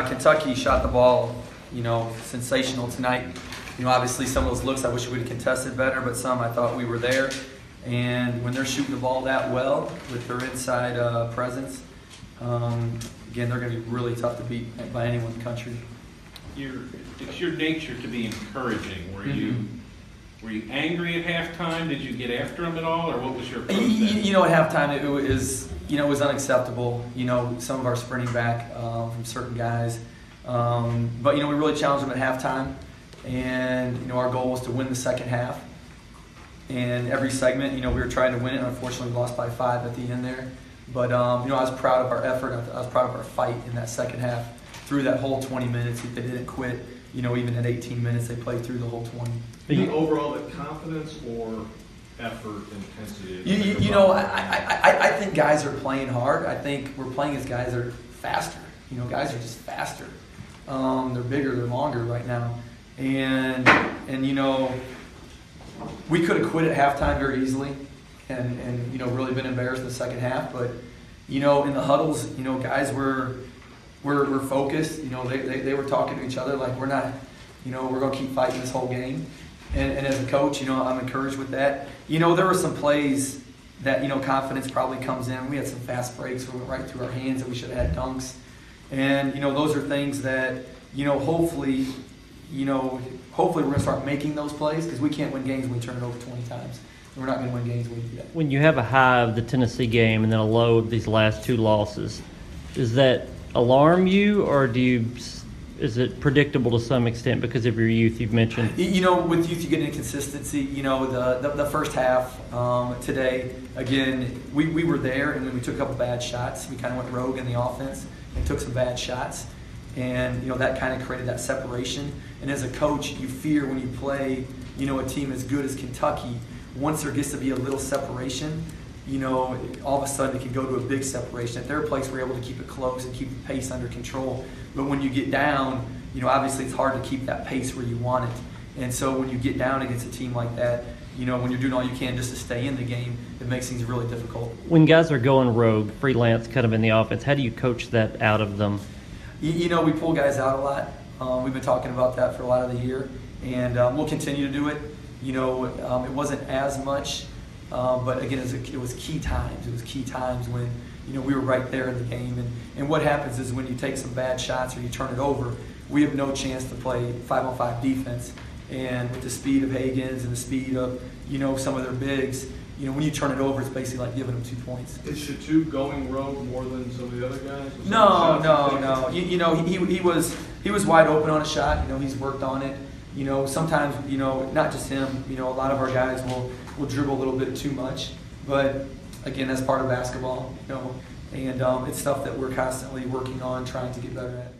Kentucky shot the ball, sensational tonight. Obviously some of those looks I wish we would have contested better, but some I thought we were there. And when they're shooting the ball that well with their inside presence, again, they're going to be really tough to beat by anyone in the country. It's your nature to be encouraging. Were you angry at halftime? Did you get after them at all, or what was your approach then? At halftime it was unacceptable. Some of our sprinting back from certain guys, but we really challenged them at halftime, and our goal was to win the second half. And every segment, we were trying to win it. And unfortunately, we lost by 5 at the end there. But I was proud of our effort. I was proud of our fight in that second half. Through that whole 20 minutes, they didn't quit. Even at 18 minutes, they played through the whole 20. The overall, the confidence or effort, intensity? I think guys are playing hard. I think we're playing as guys that are faster. Guys are just faster. They're bigger, they're longer right now. And we could have quit at halftime very easily and really been embarrassed in the second half. But, in the huddles, guys were focused. They were talking to each other like we're not, we're going to keep fighting this whole game. And as a coach, I'm encouraged with that. There were some plays that, confidence probably comes in. We had some fast breaks that went right through our hands that we should have had dunks. And, those are things that, hopefully we're going to start making those plays, because we can't win games when we turn it over 20 times. We're not going to win games when we do that. When you have a high of the Tennessee game and then a low of these last 2 losses, does that alarm you, or is it predictable to some extent because of your youth you've mentioned? With youth you get inconsistency. The first half today, again, we were there, and then we took a couple bad shots. We kind of went rogue in the offense and took some bad shots. And, that kind of created that separation. And as a coach, you fear when you play, a team as good as Kentucky, once there gets to be a little separation, all of a sudden it can go to a big separation. At their place, we're able to keep it close and keep the pace under control. But when you get down, obviously it's hard to keep that pace where you want it. And so when you get down against a team like that, when you're doing all you can just to stay in the game, it makes things really difficult. When guys are going rogue, freelance kind of in the offense, how do you coach that out of them? We pull guys out a lot. We've been talking about that for a lot of the year, and we'll continue to do it. It wasn't as much, but again, it was key times. It was key times when we were right there in the game. And what happens is when you take some bad shots or you turn it over, we have no chance to play 5-on-5 defense. And with the speed of Hagens and the speed of some of their bigs, when you turn it over, it's basically like giving them 2 points. Is Shatu going rogue more than some of the other guys? No. He was wide open on a shot. He's worked on it. Sometimes, not just him. A lot of our guys will dribble a little bit too much. But again, that's part of basketball. And it's stuff that we're constantly working on, trying to get better at.